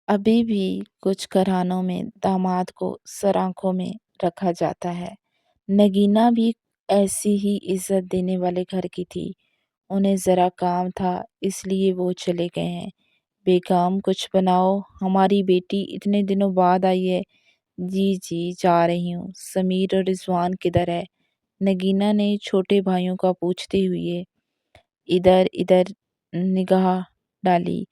अभी भी कुछ घरानों में दामाद को सर आंखों में रखा जाता है। नगीना भी ऐसी ही इज्जत देने वाले घर की थी। उन्हें ज़रा काम था इसलिए वो चले गए हैं। बेगम कुछ बनाओ, हमारी बेटी इतने दिनों बाद आई है। जी जी जा रही हूँ। समीर और रिजवान किधर है? नगीना ने छोटे भाइयों का पूछते हुए इधर इधर निगाह डाली।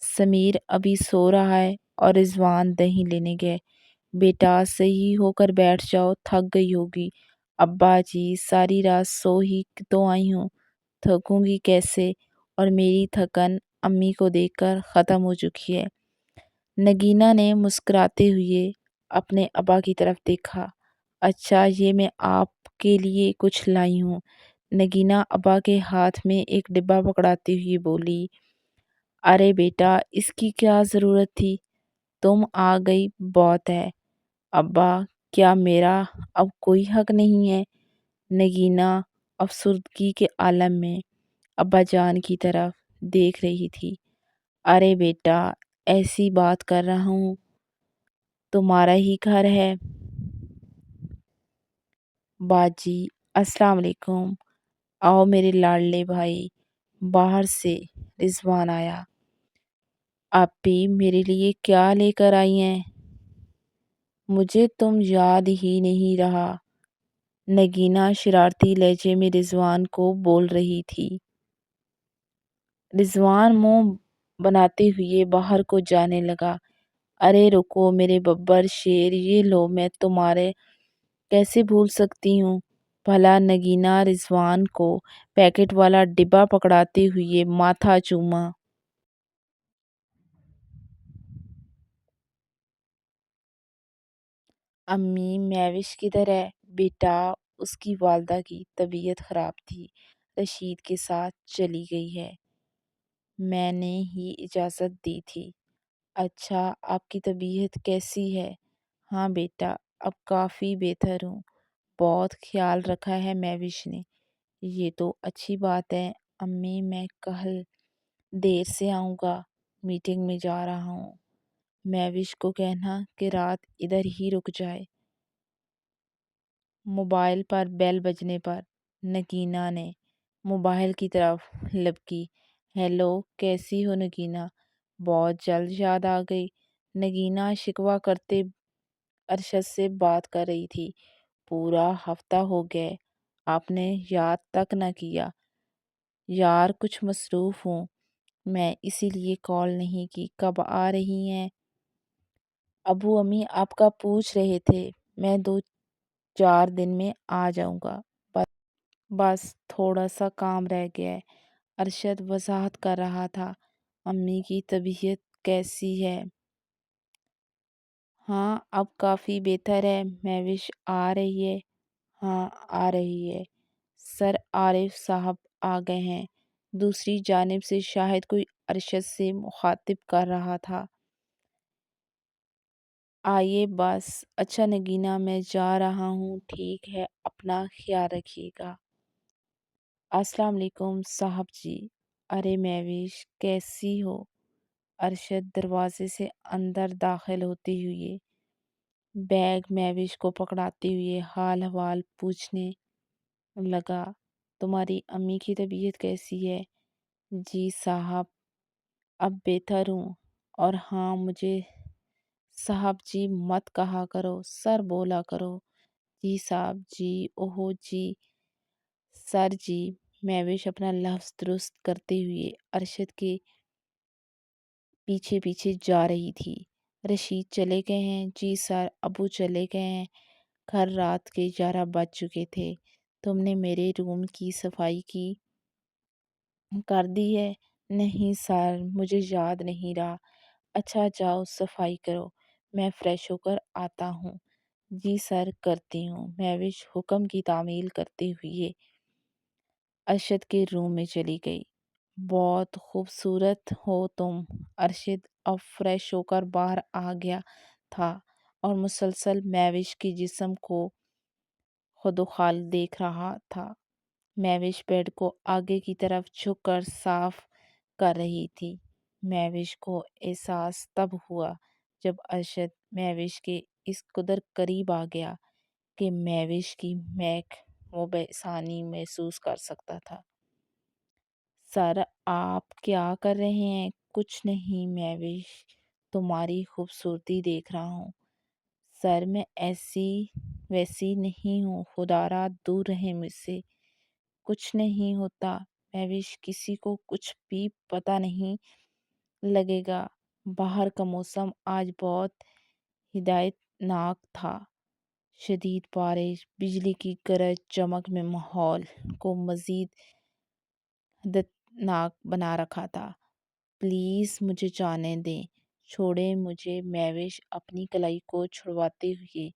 समीर अभी सो रहा है और रिजवान दही लेने गए। बेटा सही होकर बैठ जाओ, थक गई होगी। अब्बा जी सारी रात सो ही तो आई हूँ, थकूंगी कैसे? और मेरी थकन अम्मी को देखकर ख़त्म हो चुकी है। नगीना ने मुस्कुराते हुए अपने अब्बा की तरफ देखा। अच्छा ये मैं आपके लिए कुछ लाई हूँ। नगीना अब्बा के हाथ में एक डिब्बा पकड़ाती हुई बोली, अरे बेटा इसकी क्या ज़रूरत थी? तुम आ गई बहुत है। अब्बा क्या मेरा अब कोई हक नहीं है? नगीना अफसुर्दगी के आलम में अब्बा जान की तरफ देख रही थी। अरे बेटा ऐसी बात कर रहा हूँ, तुम्हारा ही घर है। बाजी अस्सलाम वालेकुम। आओ मेरे लाडले भाई। बाहर से रिजवान आया। आप भी मेरे लिए क्या लेकर आई हैं? मुझे तुम याद ही नहीं रहा। नगीना शरारती लहजे में रिजवान को बोल रही थी। रिजवान मुंह बनाते हुए बाहर को जाने लगा। अरे रुको मेरे बब्बर शेर, ये लो, मैं तुम्हारे कैसे भूल सकती हूँ? भला नगीना रिजवान को पैकेट वाला डिब्बा पकड़ाते हुए माथा चूमा। अम्मी मैविश किधर है? बेटा उसकी वालदा की तबीयत खराब थी, रशीद के साथ चली गई है। मैंने ही इजाज़त दी थी। अच्छा आपकी तबीयत कैसी है? हाँ बेटा अब काफ़ी बेहतर हूँ। बहुत ख्याल रखा है मैविश ने। ये तो अच्छी बात है। अम्मी मैं कल देर से आऊँगा, मीटिंग में जा रहा हूँ। मैविश को कहना कि रात इधर ही रुक जाए। मोबाइल पर बेल बजने पर नगीना ने मोबाइल की तरफ लपकी। हेलो कैसी हो नगीना? बहुत जल्द याद आ गई। नगीना शिकवा करते अरशद से बात कर रही थी। पूरा हफ्ता हो गया, आपने याद तक न किया। यार कुछ मसरूफ़ हूँ मैं, इसीलिए कॉल नहीं की। कब आ रही हैं? अबू अम्मी आपका पूछ रहे थे। मैं 2-4 दिन में आ जाऊँगा। बस थोड़ा सा काम रह गया है। अरशद वजाहत कर रहा था। अम्मी की तबीयत कैसी है? हाँ अब काफ़ी बेहतर है। महविश आ रही है? हाँ आ रही है। सर आरिफ साहब आ गए हैं। दूसरी जानिब से शायद कोई अरशद से मुखातिब कर रहा था। आइए बस। अच्छा नगीना मैं जा रहा हूँ, ठीक है अपना ख्याल रखिएगा। अस्सलाम वालेकुम साहब जी। अरे महविश कैसी हो? अरशद दरवाजे से अंदर दाखिल होते हुए बैग महविश को पकड़ाते हुए हाल हवाल पूछने लगा। तुम्हारी अम्मी की तबीयत कैसी है? जी साहब अब बेहतर हूँ। और हाँ मुझे साहब जी मत कहा करो, सर बोला करो। जी साहब जी, ओहो जी सर जी। महविश अपना लफ्ज़ दुरुस्त करते हुए अरशद के पीछे पीछे जा रही थी। रशीद चले गए हैं? जी सर अबू चले गए हैं। घर रात के 11 बज चुके थे। तुमने मेरे रूम की सफाई की कर दी है? नहीं सर मुझे याद नहीं रहा। अच्छा जाओ सफाई करो, मैं फ्रेश होकर आता हूँ। जी सर करती हूँ। महविश हुक्म की तामील करते हुए अरशद के रूम में चली गई। बहुत खूबसूरत हो तुम। अरशद अब फ्रेश होकर बाहर आ गया था और मुसलसल महविश के जिस्म को खुदोखाल देख रहा था। महविश बेड को आगे की तरफ झुककर साफ कर रही थी। مہوش کو احساس تب ہوا جب ارشد مہوش کے اس قدر قریب آ گیا کہ مہوش کی مہک وہ بےثانی محسوس کر سکتا تھا۔ سر آپ کیا کر رہے ہیں؟ کچھ نہیں مہوش، تمہاری خوبصورتی دیکھ رہا ہوں۔ سر میں ایسی ویسی نہیں ہوں، خدا را دور رہے مجھ سے۔ کچھ نہیں ہوتا مہوش، کسی کو کچھ بھی پتہ نہیں لگے گا۔ باہر کا موسم آج بہت ہدایت ناک تھا۔ شدید بارش، بجلی کی گرج چمک میں ماحول کو مزید ہدایتناک بنا رکھا تھا۔ پلیز مجھے جانے دیں، چھوڑیں مجھے۔ مہوش اپنی کلائی کو چھڑواتے ہوئے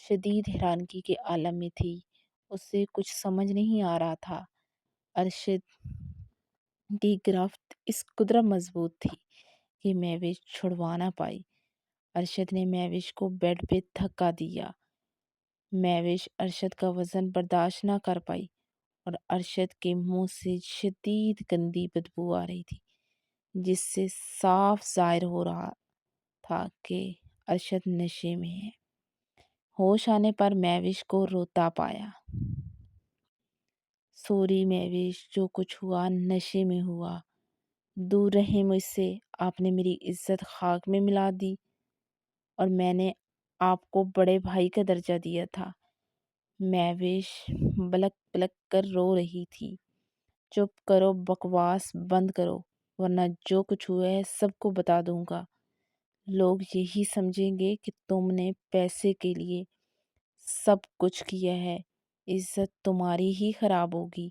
شدید حیرانگی کے عالم میں تھی۔ اسے کچھ سمجھ نہیں آ رہا تھا۔ ارشد کی گرفت اس قدر مضبوط تھی کہ مہوش چھڑوا نہ پائی۔ ارشد نے مہوش کو بیڈ پہ دھکا دیا۔ مہوش ارشد کا وزن برداشت نہ کر پائی اور ارشد کے منہ سے شدید گندی بدبو آ رہی تھی، جس سے صاف ظاہر ہو رہا تھا کہ ارشد نشے میں ہے۔ ہوش آنے پر مہوش کو روتا پایا۔ سوری مہوش، جو کچھ ہوا نشے میں ہوا۔ دور رہیں مجھ سے۔ آپ نے میری عزت خاک میں ملا دی اور میں نے آپ کو بڑے بھائی کا درجہ دیا تھا۔ مہوش بلک بلک کر رو رہی تھی۔ چپ کرو، بکواس بند کرو، ورنہ جو کچھ ہوا ہے سب کو بتا دوں گا۔ لوگ یہی سمجھیں گے کہ تم نے پیسے کے لیے سب کچھ کیا ہے۔ عزت تمہاری ہی خراب ہوگی۔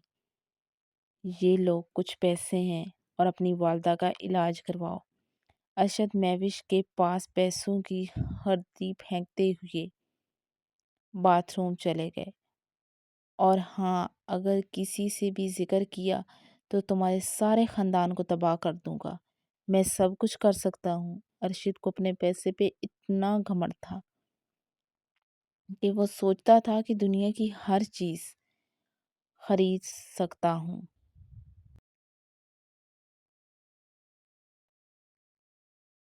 یہ لو کچھ پیسے ہیں اور اپنی والدہ کا علاج کرواؤ۔ ارشد مہوش کے پاس پیسوں کی ہردی پھینکتے ہوئے باتھ روم چلے گئے۔ اور ہاں، اگر کسی سے بھی ذکر کیا تو تمہارے سارے خاندان کو تباہ کر دوں گا۔ میں سب کچھ کر سکتا ہوں۔ ارشد کو اپنے پیسے پہ اتنا گھمنڈ تھا کہ وہ سوچتا تھا کہ دنیا کی ہر چیز خرید سکتا ہوں۔